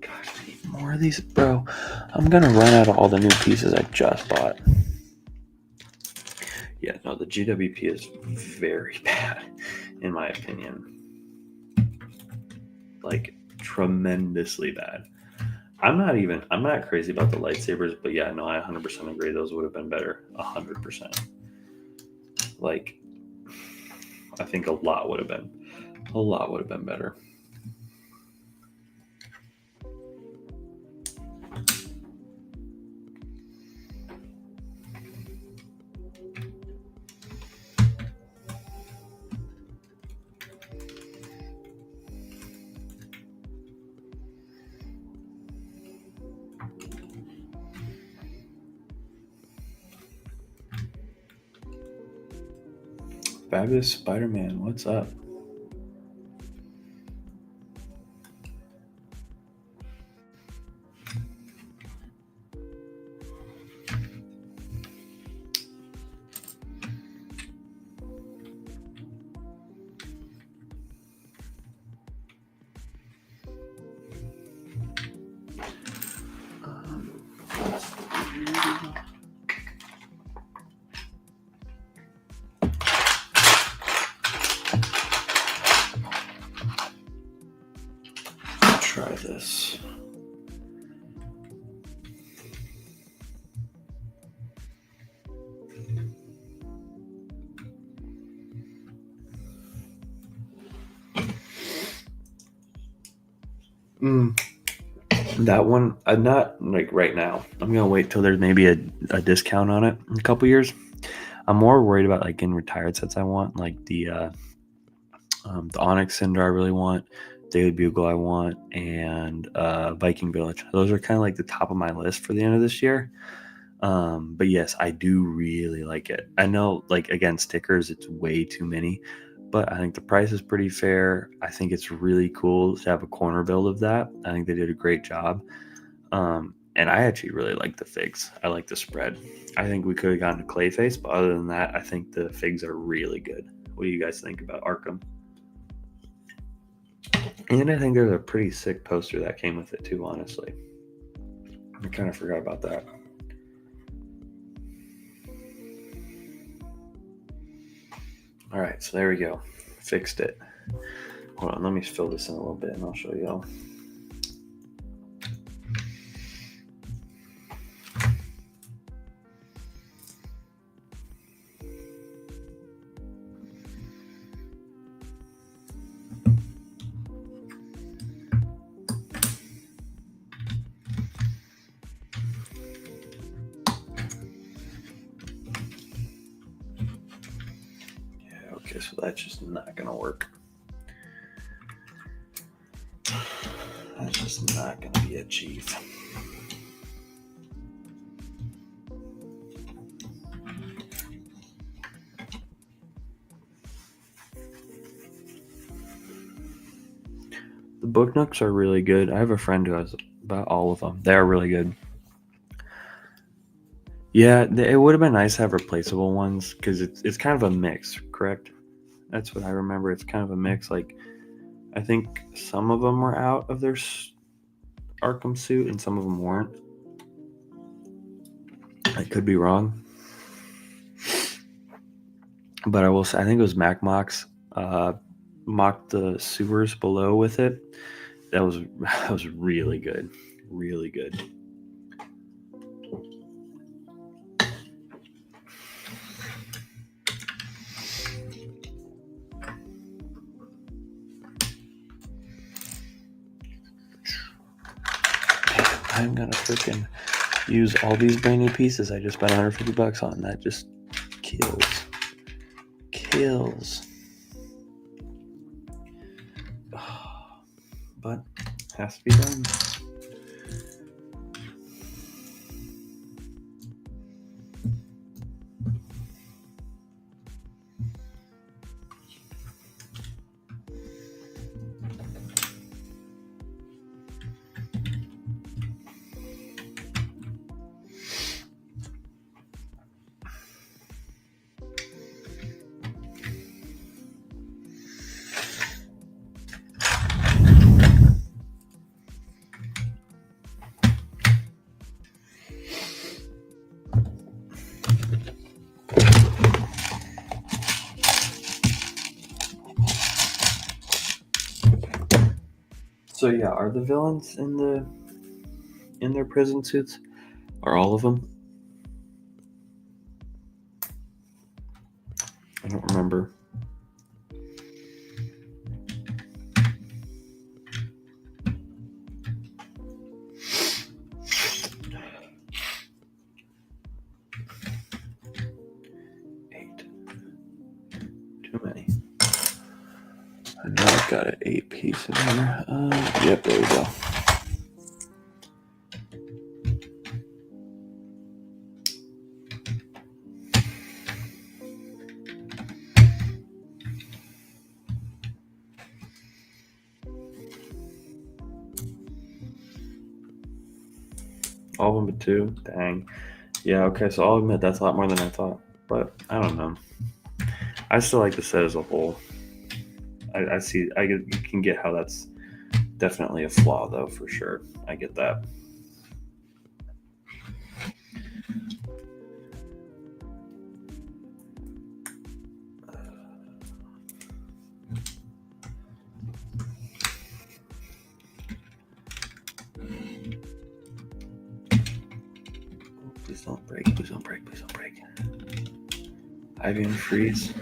Gosh, I need more of these, bro. I'm gonna run out of all the new pieces I just bought. Yeah, no, the GWP is very bad, in my opinion. Like, tremendously bad. I'm not crazy about the lightsabers, but yeah, no, I 100% agree. Those would have been better. 100%. Like, I think a lot would have been better. Fabulous Spider-Man, what's up? try this. That one, I'm not like right now. I'm gonna wait till there's maybe a discount on it in a couple years. I'm more worried about like in retired sets I want, like the Onyx Cinder I really want, Daily Bugle I want, and Viking Village. Those are kind of like the top of my list for the end of this year. But yes, I do really like it. I know, like, again, stickers, it's way too many, but I think the price is pretty fair. I think it's really cool to have a corner build of that. I think they did a great job. And I actually really like the figs. I like the spread. I think we could have gotten a Clayface, but other than that, I think the figs are really good. What do you guys think about Arkham? And I think there's a pretty sick poster that came with it too, honestly. I kind of forgot about that. All right, so there we go. Fixed it. Hold on, let me fill this in a little bit and I'll show y'all. Okay, so that's just not gonna work. That's just not gonna be achieved. The book nooks are really good. I have a friend who has about all of them. They're really good. Yeah, it would have been nice to have replaceable ones because it's kind of a mix, correct? That's what I remember. It's kind of a mix. Like, I think some of them were out of their Arkham suit and some of them weren't. I could be wrong. But I will say, I think it was Mac Mocs mocked the sewers below with it. That was really good. Really good. I'm gonna freaking use all these brand new pieces I just spent $150 on. That just kills. But has to be done. So yeah, are the villains in their prison suits? Are all of them? I don't remember. Too many. I know I've got an 8 piece in here. Yep, there we go. All of them but 2? Dang. Yeah, okay, so I'll admit that's a lot more than I thought. But I don't know. I still like the set as a whole. I see. You can get how that's definitely a flaw, though, for sure. I get that. don't break. Please don't break. Please don't break. Ivy and freeze.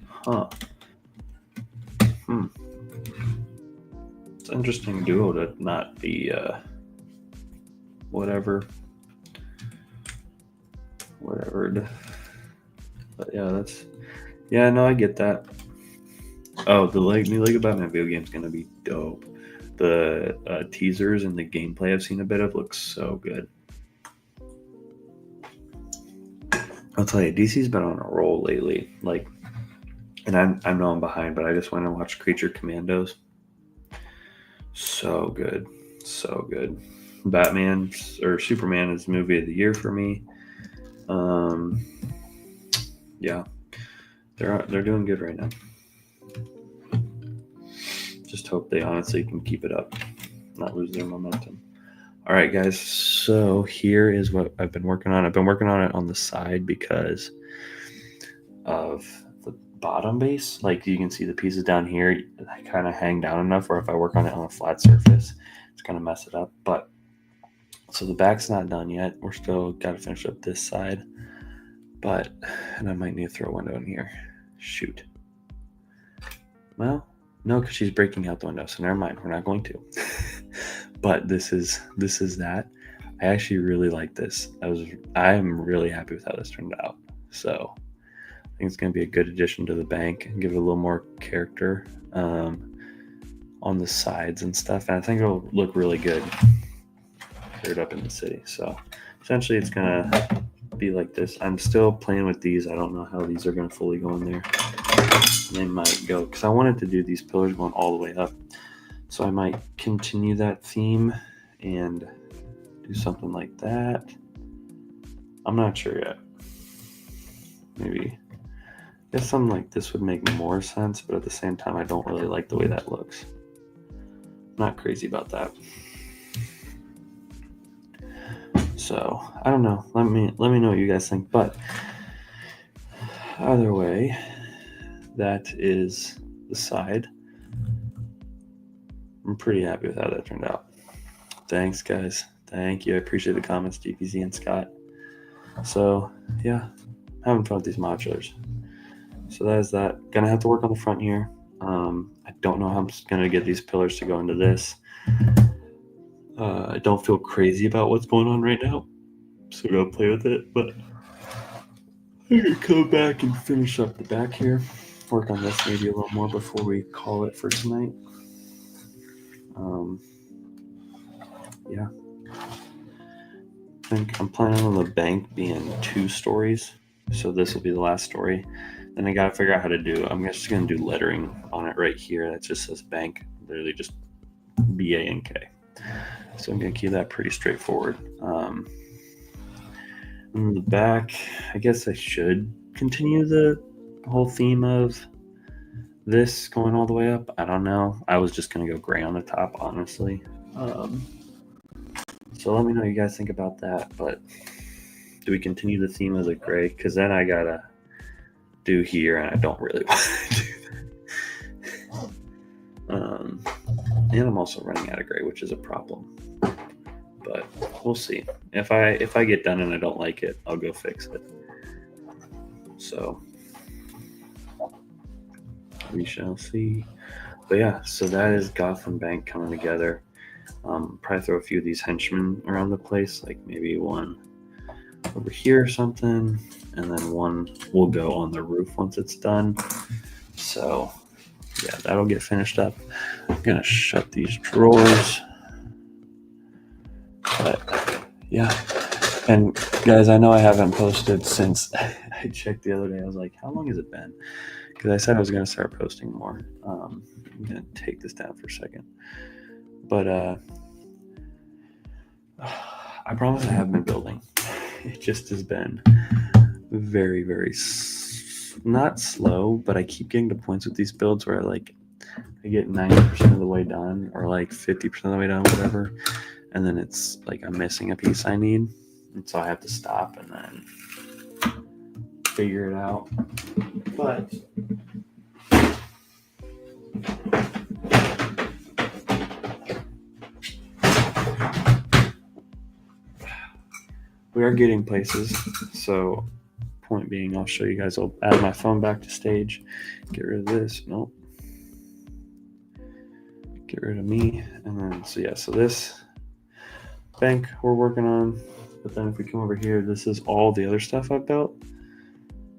Huh. It's an interesting duo to not be whatever. But yeah, no, I get that. Oh, the new Lego Batman video game is gonna be dope. The teasers and the gameplay I've seen a bit of looks so good. I'll tell you, DC's been on a roll lately. Like, and I know I'm behind, but I just went and watched Creature Commandos. So good, so good. Batman or Superman is movie of the year for me. Yeah, they're doing good right now. Just hope they honestly can keep it up, not lose their momentum. All right, guys. So here is what I've been working on. I've been working on it on the side because of the bottom base. Like you can see the pieces down here, I kind of hang down enough where if I work on it on a flat surface, it's going to mess it up. But so the back's not done yet. We're still got to finish up this side. And I might need to throw a window in here. Shoot. Well, no, because she's breaking out the window. So never mind. We're not going to. But this is that. I actually really like this. I'm really happy with how this turned out. So I think it's going to be a good addition to the bank and give it a little more character on the sides and stuff. And I think it'll look really good cleared up in the city. So essentially it's going to be like this. I'm still playing with these. I don't know how these are going to fully go in there. They might go because I wanted to do these pillars going all the way up. So I might continue that theme and do something like that. I'm not sure yet. Maybe. I guess something like this would make more sense, but at the same time, I don't really like the way that looks. Not crazy about that. So I don't know. Let me know what you guys think. But either way, that is the side. I'm pretty happy with how that turned out. Thanks, guys. Thank you. I appreciate the comments, DPZ and Scott. So, yeah, having fun with these modulars. So that is that. Gonna have to work on the front here. I don't know how I'm gonna get these pillars to go into this. I don't feel crazy about what's going on right now, so go play with it. But I'm gonna come back and finish up the back here. Work on this maybe a little more before we call it for tonight. Yeah. I think I'm planning on the bank being 2 stories. So this will be the last story. Then I got to figure out how to do, I'm just going to do lettering on it right here. That just says bank, literally just BANK. So I'm going to keep that pretty straightforward. In the back, I guess I should continue the whole theme of this going all the way up. I don't know. I was just going to go gray on the top, honestly. So let me know what you guys think about that. But do we continue the theme of the gray? Because then I got to do here, and I don't really want to do that. And I'm also running out of gray, which is a problem. But we'll see. If I get done and I don't like it, I'll go fix it. So we shall see. But yeah, so that is Gotham Bank coming together. Probably throw a few of these henchmen around the place, like maybe one over here or something, and then one will go on the roof once it's done. So yeah, that'll get finished up. I'm gonna shut these drawers. But yeah, and guys, I know I haven't posted since I checked the other day. I was like, how long has it been? Because I said I was gonna start posting more. I'm gonna take this down for a second. But I promise I have been building. It just has been very, very not slow, but I keep getting to points with these builds where I get 90% of the way done or like 50% of the way done, whatever. And then it's like I'm missing a piece I need. And so I have to stop and then figure it out. But we are getting places. So point being, I'll show you guys. I'll add my phone back to stage. Get rid of this. Nope. Get rid of me. And then, so yeah, so this bank we're working on. But then if we come over here, this is all the other stuff I've built.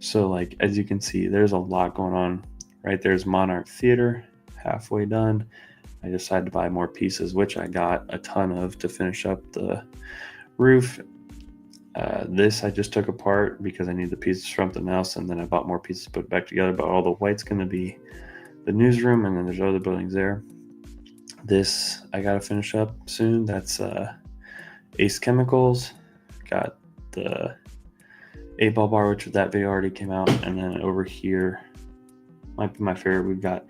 So like, as you can see, there's a lot going on. Right there's Monarch Theater, halfway done. I decided to buy more pieces, which I got a ton of to finish up the roof. This I just took apart because I need the pieces from something else, and then I bought more pieces to put back together. But all the white's going to be the newsroom, and then there's other buildings there. This I got to finish up soon. That's Ace Chemicals. Got the 8-ball bar, which that video already came out. And then over here, might be my favorite, we've got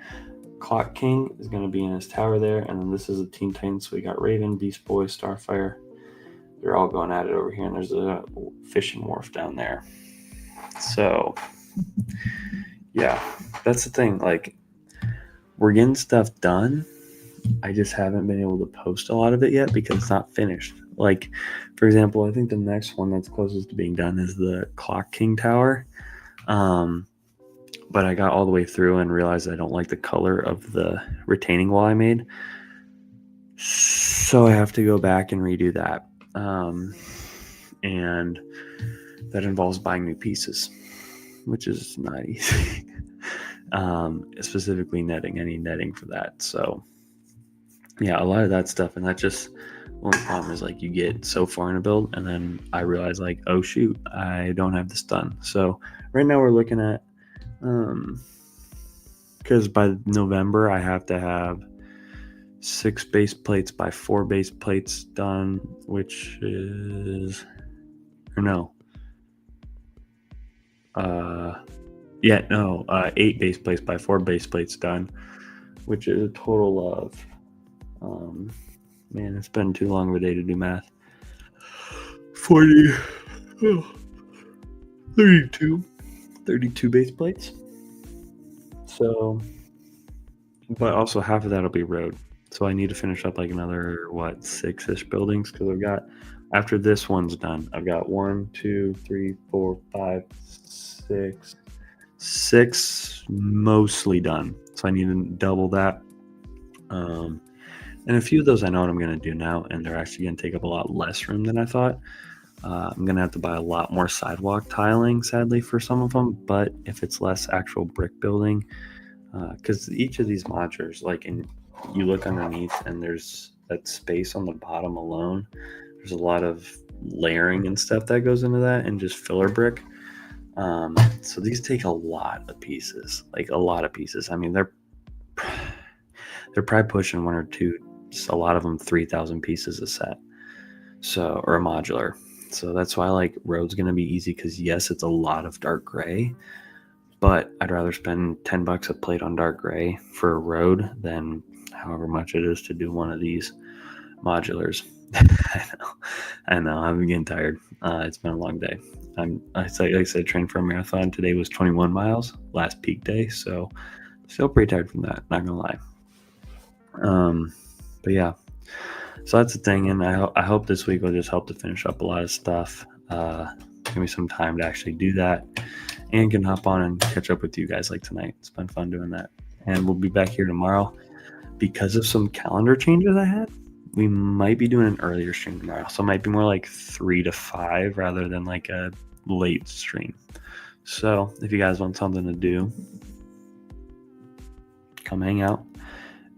Clock King is going to be in his tower there. And then this is a Teen Titans. So we got Raven, Beast Boy, Starfire. They're all going at it over here. And there's a fishing wharf down there. So, yeah, that's the thing. Like, we're getting stuff done. I just haven't been able to post a lot of it yet because it's not finished. Like, for example, I think the next one that's closest to being done is the Clock King Tower. But I got all the way through and realized I don't like the color of the retaining wall I made. So I have to go back and redo that. And that involves buying new pieces, which is not easy. Specifically netting. I need netting for that. So yeah, a lot of that stuff. And that just, only problem is like you get so far in a build and then I realize like, oh shoot, I don't have this done. So right now we're looking at, because by November I have to have 6 base plates by 4 base plates done, which is, or no, 8 base plates by 4 base plates done, which is a total of, man, it's been too long of a day to do math. 32 base plates. So, but also half of that'll be road. So I need to finish up like another, 6-ish buildings, because I've got, after this one's done, I've got 1, 2, 3, 4, 5, 6 mostly done. So I need to double that. And a few of those I know what I'm going to do now, and they're actually going to take up a lot less room than I thought. I'm going to have to buy a lot more sidewalk tiling, sadly, for some of them. But if it's less actual brick building, because each of these modulars, like, you look underneath and there's that space on the bottom alone. There's a lot of layering and stuff that goes into that, and just filler brick. So these take a lot of pieces, like a lot of pieces. I mean, they're probably pushing 1 or 2, a lot of them 3,000 pieces a set. So, or a modular. So that's why like road's going to be easy, because yes, it's a lot of dark gray, but I'd rather spend $10 a plate on dark gray for a road than however much it is to do one of these modulars. I know, I'm getting tired. It's been a long day. Like I said, trained for a marathon. Today was 21 miles, last peak day. So still pretty tired from that, not gonna lie. But yeah, so that's the thing. And I hope this week will just help to finish up a lot of stuff. Give me some time to actually do that, and can hop on and catch up with you guys like tonight. It's been fun doing that. And we'll be back here tomorrow. Because of some calendar changes I had, we might be doing an earlier stream tomorrow. So it might be more like 3 to 5 rather than like a late stream. So if you guys want something to do, come hang out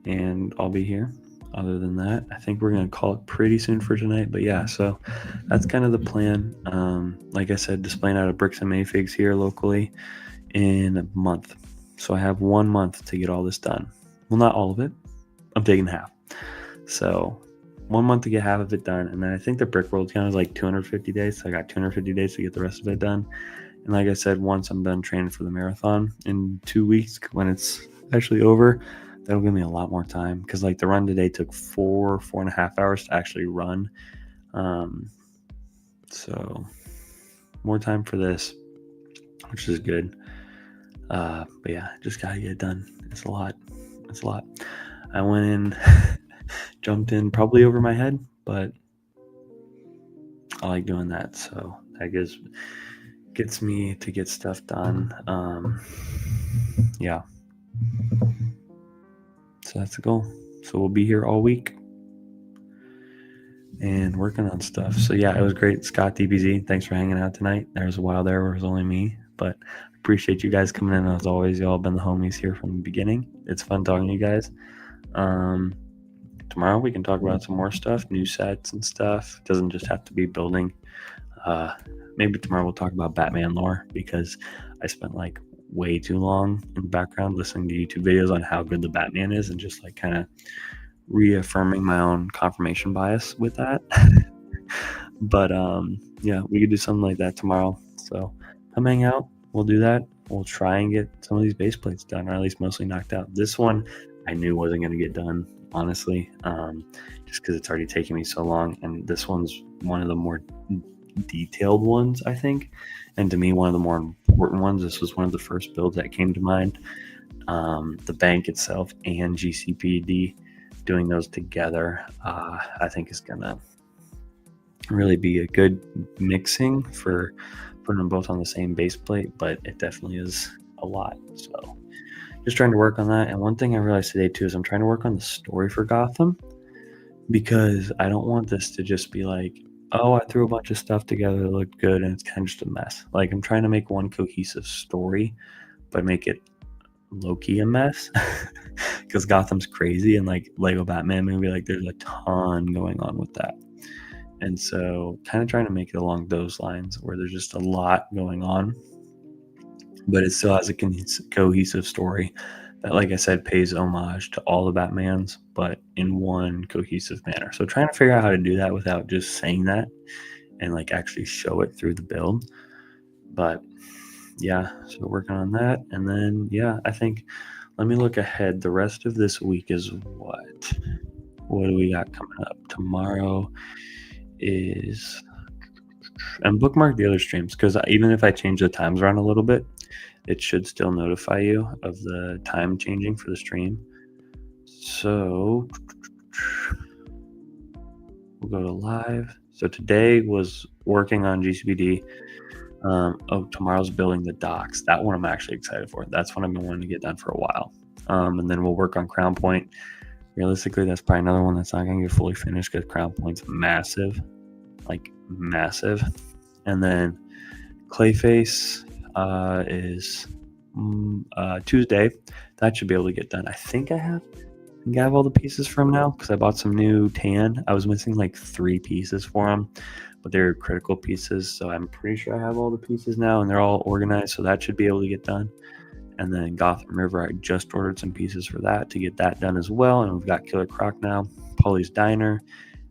and I'll be here. Other than that, I think we're going to call it pretty soon for tonight. But yeah, so that's kind of the plan. Like I said, displaying out of Bricks and Mayfigs here locally in a month. So I have 1 month to get all this done. Well, not all of it. I'm taking half. So 1 month to get half of it done. And then I think the brick world count is like 250 days. So I got 250 days to get the rest of it done. And like I said, once I'm done training for the marathon in 2 weeks, when it's actually over, that'll give me a lot more time. Because like the run today took 4.5 hours to actually run. So more time for this, which is good. But yeah, just gotta get it done. It's a lot. I went in, jumped in probably over my head, but I like doing that. So that gets me to get stuff done. Yeah. So that's the goal. So we'll be here all week and working on stuff. So yeah, it was great. Scott, DBZ, thanks for hanging out tonight. There was a while there where it was only me, but I appreciate you guys coming in. As always, y'all been the homies here from the beginning. It's fun talking to you guys. Tomorrow we can talk about some more stuff, new sets and stuff. It doesn't just have to be building. Maybe tomorrow we'll talk about Batman lore, because I spent like way too long in the background listening to YouTube videos on how good the Batman is, and just like kind of reaffirming my own confirmation bias with that. But yeah, we could do something like that tomorrow. So come hang out. We'll do that. We'll try and get some of these base plates done, or at least mostly knocked out. This one I knew wasn't going to get done, honestly, just because it's already taken me so long. And this one's one of the more detailed ones, I think, and to me one of the more important ones. This was one of the first builds that came to mind. The bank itself and GCPD, doing those together, I think is gonna really be a good mixing for putting them both on the same base plate, but it definitely is a lot. So just trying to work on that. And one thing I realized today too is I'm trying to work on the story for Gotham, because I don't want this to just be like, oh, I threw a bunch of stuff together that looked good and it's kind of just a mess. Like, I'm trying to make one cohesive story, but make it low-key a mess, because Gotham's crazy, and like Lego Batman movie, like there's a ton going on with that. And so kind of trying to make it along those lines, where there's just a lot going on, but it still has a cohesive story that, like I said, pays homage to all the Batmans, but in one cohesive manner. So trying to figure out how to do that without just saying that, and like actually show it through the build. But yeah, so working on that. And then yeah, I think, let me look ahead. The rest of this week is what do we got coming up? Tomorrow is, and bookmark the other streams, because even if I change the times around a little bit, it should still notify you of the time changing for the stream. So we'll go to live. So today was working on GCPD. Tomorrow's building the docks. That one I'm actually excited for. That's what I've been wanting to get done for a while. And then we'll work on Crown Point. Realistically, that's probably another one that's not going to get fully finished, because Crown Point's massive, like massive. And then Clayface is Tuesday. That should be able to get done. I think I have all the pieces from now, because I bought some new tan. I was missing like 3 pieces for them, but they're critical pieces, so I'm pretty sure I have all the pieces now, and they're all organized, so that should be able to get done. And then Gotham River, I just ordered some pieces for that to get that done as well. And we've got Killer Croc now, Polly's Diner,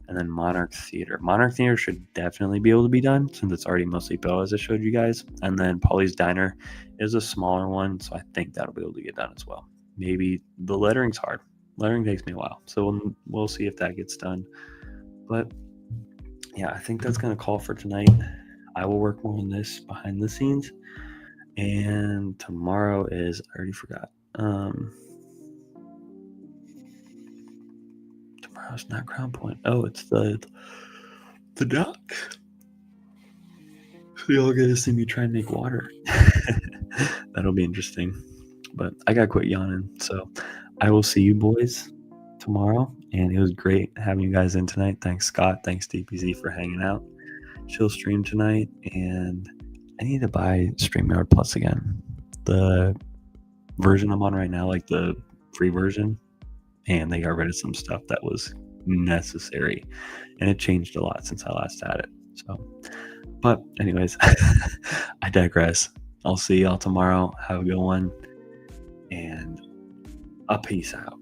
and then Monarch Theater. Monarch Theater should definitely be able to be done, since it's already mostly built, as I showed you guys. And then Polly's Diner is a smaller one, so I think that'll be able to get done as well. Maybe the lettering's hard. Lettering takes me a while, so we'll see if that gets done. But yeah, I think that's going to call for tonight. I will work more on this behind the scenes. And tomorrow is, I already forgot. Tomorrow's not Crown Point. Oh, it's the dock. So y'all get to see me try and make water. That'll be interesting. But I got to quit yawning. So I will see you boys tomorrow. And it was great having you guys in tonight. Thanks, Scott. Thanks, DPZ, for hanging out. Chill stream tonight. And I need to buy StreamYard Plus again. The version I'm on right now, like the free version, and they got rid of some stuff that was necessary, and it changed a lot since I last had it. So, but anyways, I digress. I'll see y'all tomorrow. Have a good one, and a peace out.